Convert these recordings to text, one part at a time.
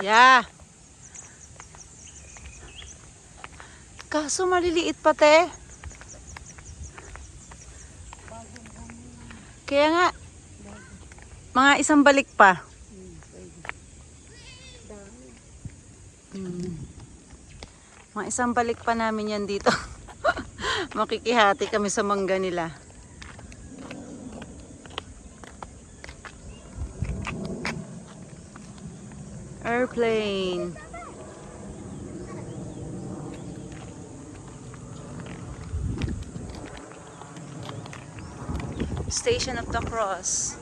Yeah. Kaso maliliit pa, te. Kaya nga, mga isang balik pa. Mga isang balik pa namin yan dito. Makikihati kami sa mangga nila. Airplane. Station of the Cross.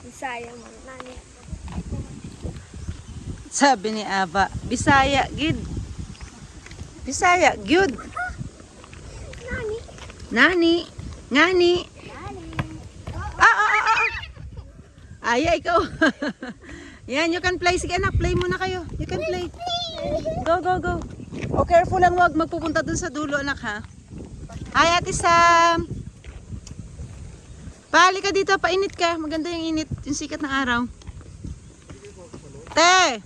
Bisaya mo nani. Sabi ni Aba, Bisaya gid. Bisaya gyud. Nani? Nani, ngani. Nani. Aya ikaw. Yan, you can play. Sige anak, play muna kayo. You can play. Go, go, go. Oh, careful lang, wag magpupunta dun sa dulo anak ha. Hi Ate Sam. Pali ka dito, painit ka. Maganda yung init, yung sikat ng araw. Te!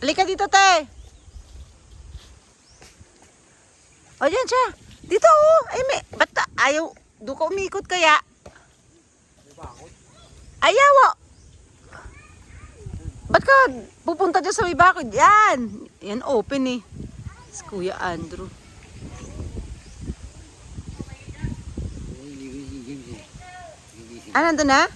Halika dito, te! O, dyan siya. Dito, oh. Ay, ba't ayaw? Doon ka umikot kaya? Ayaw, oh. Ba't ka pupunta dyan sa may bakod? Yan. Yan, open eh. Si Kuya Andrew. Ah, nandun na?